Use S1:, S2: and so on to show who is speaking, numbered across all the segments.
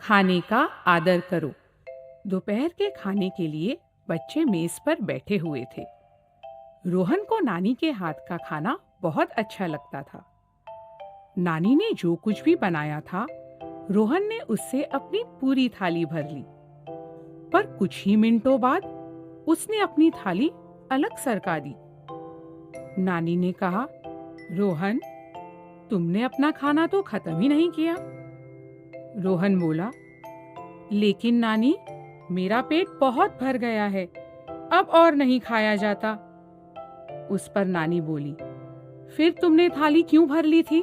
S1: खाने का आदर करो। दोपहर के खाने के लिए बच्चे मेज पर बैठे हुए थे। रोहन को नानी के हाथ का खाना बहुत अच्छा लगता था। नानी ने जो कुछ भी बनाया था, रोहन ने उससे अपनी पूरी थाली भर ली। पर कुछ ही मिनटों बाद उसने अपनी थाली अलग सरका दी। नानी ने कहा, रोहन, तुमने अपना खाना तो खत्म ही नहीं किया। रोहन बोला, लेकिन नानी, मेरा पेट बहुत भर गया है, अब और नहीं खाया जाता। उस पर नानी बोली, फिर तुमने थाली क्यों भर ली थी?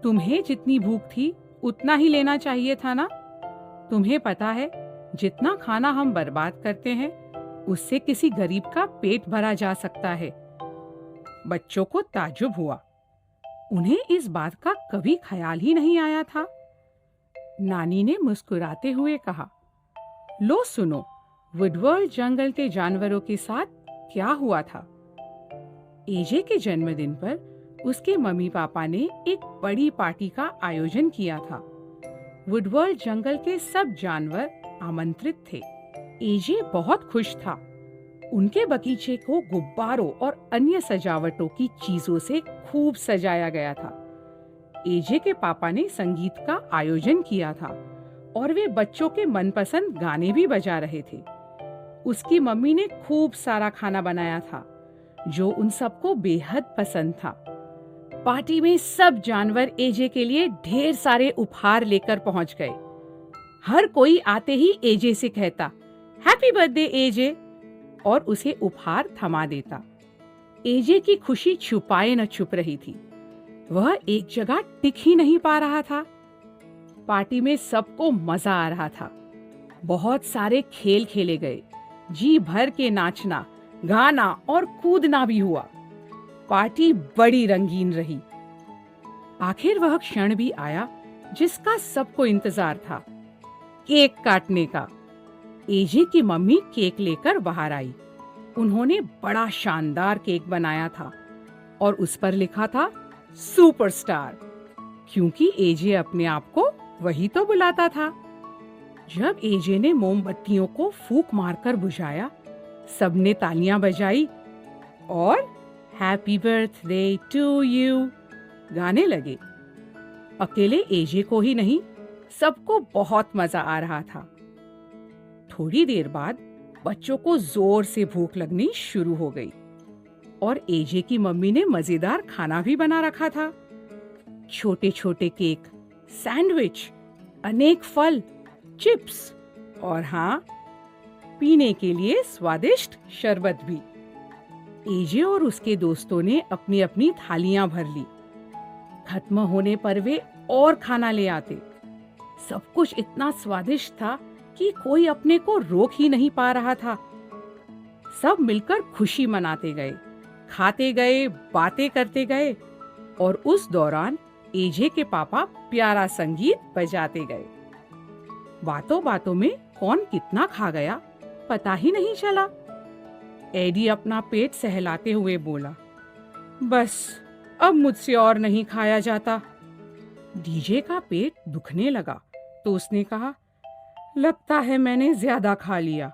S1: तुम्हें जितनी भूख थी उतना ही लेना चाहिए था ना। तुम्हें पता है, जितना खाना हम बर्बाद करते हैं उससे किसी गरीब का पेट भरा जा सकता है। बच्चों को ताज्जुब हुआ। उन्हें इस बात का कभी ख्याल ही नहीं आया था। नानी ने मुस्कुराते हुए कहा, लो सुनो, वुडवर्ल्ड जंगल के जानवरों के साथ क्या हुआ था। एजे के जन्मदिन पर उसके मम्मी पापा ने एक बड़ी पार्टी का आयोजन किया था। वुडवर्ल्ड जंगल के सब जानवर आमंत्रित थे। एजे बहुत खुश था। उनके बगीचे को गुब्बारों और अन्य सजावटों की चीजों से खूब सजाया गया था। एजे के पापा ने संगीत का आयोजन किया था और वे बच्चों के मनपसंद गाने भी बजा रहे थे। उसकी मम्मी ने खूब सारा खाना बनाया था जो उन सबको बेहद पसंद था। पार्टी में सब जानवर एजे के लिए ढेर सारे उपहार लेकर पहुंच गए। हर कोई आते ही एजे से कहता, हैप्पी बर्थडे एजे, और उसे उपहार थमा देता। एजे की खुशी छुपाए न छुप रही थी। वह एक जगह टिक ही नहीं पा रहा था। पार्टी में सबको मजा आ रहा था। बहुत सारे खेल खेले गए। जी भर के नाचना, गाना और कूदना भी हुआ। पार्टी बड़ी रंगीन रही। आखिर वह क्षण भी आया जिसका सबको इंतजार था, केक काटने का। एजे की मम्मी केक लेकर बाहर आई। उन्होंने बड़ा शानदार केक बनाया था और उस पर लिखा था सुपरस्टार, क्योंकि एजे अपने आप को वही तो बुलाता था। जब एजे ने मोमबत्तियों को फूंक मारकर बुझाया, सबने तालियां बजाई और हैप्पी बर्थडे टू यू गाने लगे। अकेले एजे को ही नहीं, सबको बहुत मजा आ रहा था। थोड़ी देर बाद बच्चों को जोर से भूख लगनी शुरू हो गई और एजे की मम्मी ने मजेदार खाना भी बना रखा था। छोटे छोटे केक, सैंडविच, अनेक फल, चिप्स और हाँ, पीने के लिए स्वादिष्ट शरबत भी। एजे और उसके दोस्तों ने अपनी अपनी थालियां भर ली। खत्म होने पर वे और खाना ले आते। सब कुछ इतना स्वादिष्ट था कि कोई अपने को रोक ही नहीं पा रहा था। सब मिलकर खुशी मनाते गए, खाते गए, बातें करते गए और उस दौरान एजे के पापा प्यारा संगीत बजाते गए। बातों बातों में कौन कितना खा गया पता ही नहीं चला। एडी अपना पेट सहलाते हुए बोला, बस अब मुझसे और नहीं खाया जाता। डीजे का पेट दुखने लगा तो उसने कहा, लगता है मैंने ज्यादा खा लिया।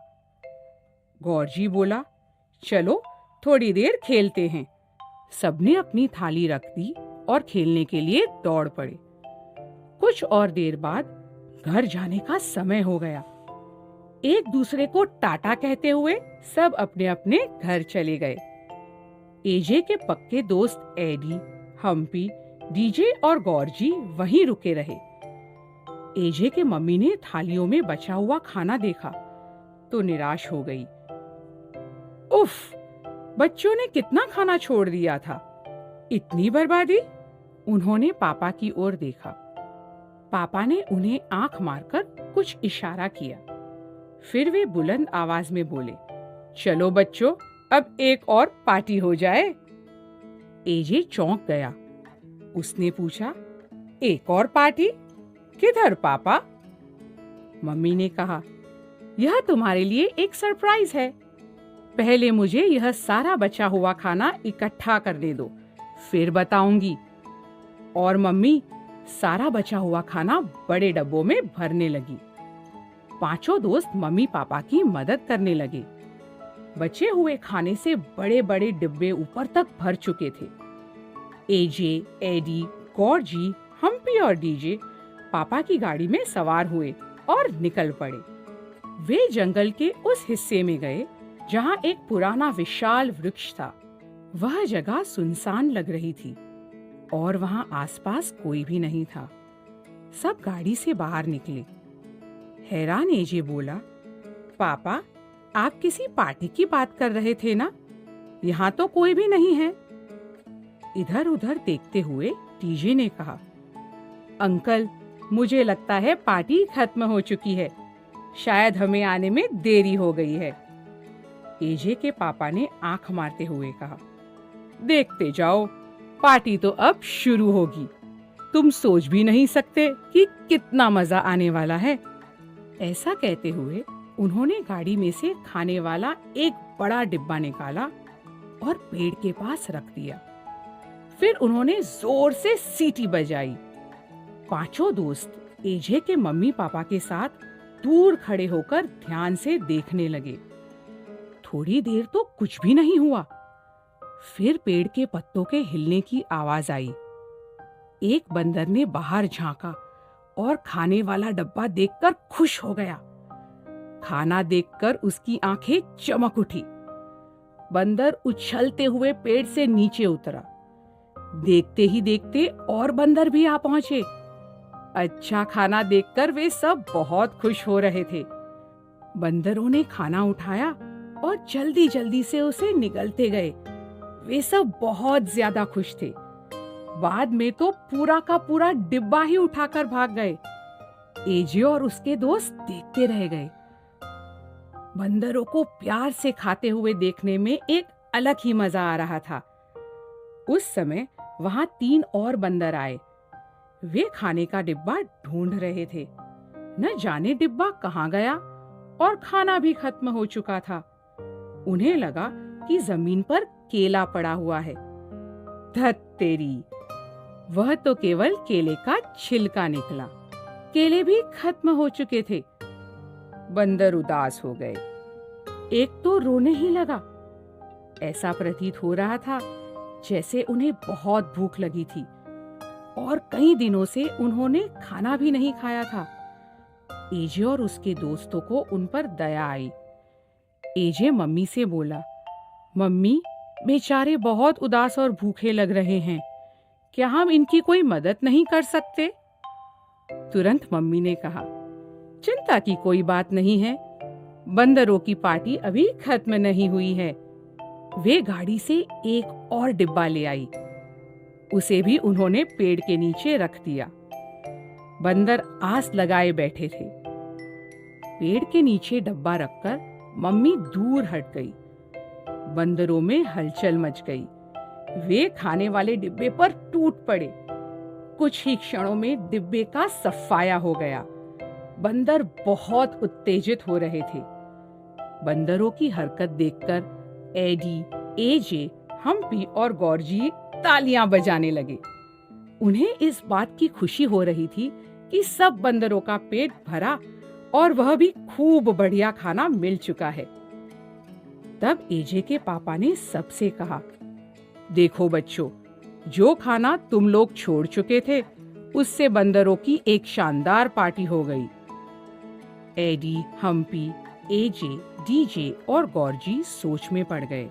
S1: गौरजी बोला, चलो थोड़ी देर खेलते हैं। सबने अपनी थाली रख दी और खेलने के लिए दौड़ पड़े। कुछ और देर बाद घर जाने का समय हो गया। एक दूसरे को टाटा कहते हुए सब अपने अपने घर चले गए। एजे के पक्के दोस्त एडी, हम्पी, डीजे और गौरजी वहीं रुके रहे। एजे के मम्मी ने थालियों में बचा हुआ खाना देखा तो निराश हो गई। उफ, बच्चों ने कितना खाना छोड़ दिया था, इतनी बर्बादी। उन्होंने पापा की ओर देखा। पापा ने उन्हें आंख मारकर कुछ इशारा किया। फिर वे बुलंद आवाज में बोले, चलो बच्चों, अब एक और पार्टी हो जाए। एजे चौंक गया। उसने पूछा, एक और पार्टी? किधर पापा? मम्मी ने कहा, यह तुम्हारे लिए एक सरप्राइज है। पहले मुझे यह सारा बचा हुआ खाना इकट्ठा करने दो, फिर बताऊंगी। और मम्मी, सारा बचा हुआ खाना बड़े डब्बों में भरने लगी। पांचों दोस्त मम्मी पापा की मदद करने लगे। बचे हुए खाने से बड़े बड़े डिब्बे ऊपर तक भर चुके थे। एजे, एडी, गॉर्जी, हम्पी और डीजे पापा की गाड़ी में सवार हुए और निकल पड़े। वे जंगल के उस हिस्से में गए जहां एक पुराना विशाल वृक्ष था। वह जगह सुनसान लग रही थी और वहां आसपास कोई भी नहीं था। सब गाड़ी से बाहर निकले। हैरान एजे बोला, पापा, आप किसी पार्टी की बात कर रहे थे ना? यहाँ तो कोई भी नहीं है। इधर उधर देखते हुए डीजे ने कहा, अंकल, मुझे लगता है पार्टी खत्म हो चुकी है। शायद हमें आने में देरी हो गई है। एजे के पापा ने आंख मारते हुए कहा, देखते जाओ, पार्टी तो अब शुरू होगी। तुम सोच भी नहीं सकते कि कितना मजा आने वाला है। ऐसा कहते हुए उन्होंने गाड़ी में से खाने वाला एक बड़ा डिब्बा निकाला और पेड़ के पास रख दिया। फिर उन्होंने जोर से सीटी बजाई। पांचों दोस्त एजे के मम्मी पापा के साथ दूर खड़े होकर ध्यान से देखने लगे। थोड़ी देर तो कुछ भी नहीं हुआ। फिर पेड़ के पत्तों के हिलने की आवाज आई। एक बंदर ने बाहर झांका और खाने वाला डब्बा देखकर खुश हो गया। खाना देखकर उसकी आंखें चमक उठी। बंदर उछलते हुए पेड़ से नीचे उतरा। देखते ही देखते और बंदर भी आ पहुंचे। अच्छा खाना देखकर वे सब बहुत खुश हो रहे थे। बंदरों ने खाना उठाया और जल्दी जल्दी से उसे निगलते गए। वे सब बहुत ज्यादा खुश थे। बाद में तो पूरा का पूरा डिब्बा ही उठाकर भाग गए। एजे और उसके दोस्त देखते रह गए। बंदरों को प्यार से खाते हुए देखने में एक अलग ही मजा आ रहा था। उस समय वहां 3 और बंदर आए। वे खाने का डिब्बा ढूंढ रहे थे। न जाने डिब्बा कहाँ गया और खाना भी खत्म हो चुका था। उन्हें लगा कि जमीन पर केला पड़ा हुआ है। धत तेरी! वह तो केवल केले का छिलका निकला। केले भी खत्म हो चुके थे। बंदर उदास हो गए। एक तो रोने ही लगा। ऐसा प्रतीत हो रहा था जैसे उन्हें बहुत भूख लगी थी और कई दिनों से उन्होंने खाना भी नहीं खाया था। एजे और उसके दोस्तों को उन पर दया आई। एजे मम्मी से बोला, मम्मी, बेचारे बहुत उदास और भूखे लग रहे हैं। क्या हम इनकी कोई मदद नहीं कर सकते? तुरंत मम्मी ने कहा, चिंता की कोई बात नहीं है। बंदरों की पार्टी अभी खत्म नहीं हुई है। वे गाड़ी से एक और डिब्बा ले आई। उसे भी उन्होंने पेड़ के नीचे रख दिया। बंदर आस लगाए बैठे थे। पेड़ के नीचे डब्बा रखकर मम्मी दूर हट गई। बंदरों में हलचल मच गई। वे खाने वाले डिब्बे पर टूट पड़े। कुछ ही क्षणों में डिब्बे का सफाया हो गया। बंदर बहुत उत्तेजित हो रहे थे। बंदरों की हरकत देखकर एडी, एजे, हम्पी और गॉर्जी तालियां बजाने लगे। उन्हें इस बात की खुशी हो रही थी कि सब बंदरों का पेट भरा और वह भी खूब बढ़िया खाना मिल चुका है। तब एजे के पापा ने सबसे कहा, देखो बच्चों, जो खाना तुम लोग छोड़ चुके थे उससे बंदरों की एक शानदार पार्टी हो गई। एडी, हम्पी, एजे, डीजे और गॉर्जी सोच में पड़ गए।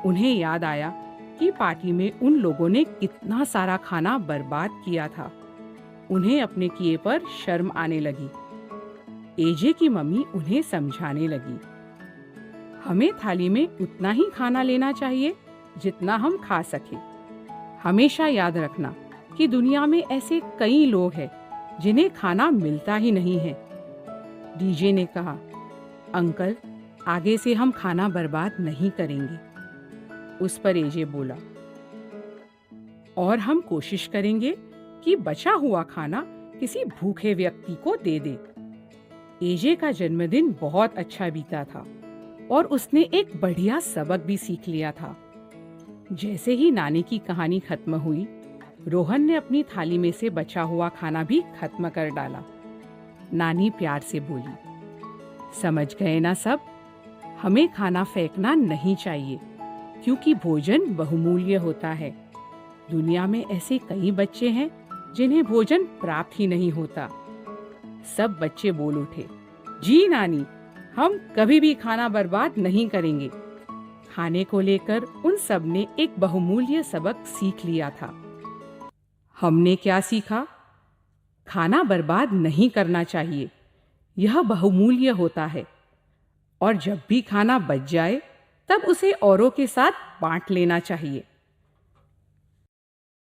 S1: उन्हें याद आया कि पार्टी में उन लोगों ने कितना सारा खाना बर्बाद किया था। उन्हें अपने किए पर शर्म आने लगी। एजे की मम्मी उन्हें समझाने लगी, हमें थाली में उतना ही खाना लेना चाहिए जितना हम खा सके। हमेशा याद रखना कि दुनिया में ऐसे कई लोग हैं जिन्हें खाना मिलता ही नहीं है। डीजे ने कहा, अंकल, आगे से हम खाना बर्बाद नहीं करेंगे। उस पर एजे बोला, और हम कोशिश करेंगे कि बचा हुआ खाना किसी भूखे व्यक्ति को दे दे। एजे का जन्मदिन बहुत अच्छा बीता था और उसने एक बढ़िया सबक भी सीख लिया था। जैसे ही नानी की कहानी खत्म हुई, रोहन ने अपनी थाली में से बचा हुआ खाना भी खत्म कर डाला। नानी प्यार से बोली, समझ गए ना सब? हमें खाना फेंकना नहीं चाहिए, क्योंकि भोजन बहुमूल्य होता है। दुनिया में ऐसे कई बच्चे हैं जिन्हें भोजन प्राप्त ही नहीं होता। सब बच्चे बोल उठे, जी नानी, हम कभी भी खाना बर्बाद नहीं करेंगे। खाने को लेकर उन सब ने एक बहुमूल्य सबक सीख लिया था। हमने क्या सीखा? खाना बर्बाद नहीं करना चाहिए, यह बहुमूल्य होता है। और जब भी खाना बच जाए तब उसे औरों के साथ बांट लेना चाहिए।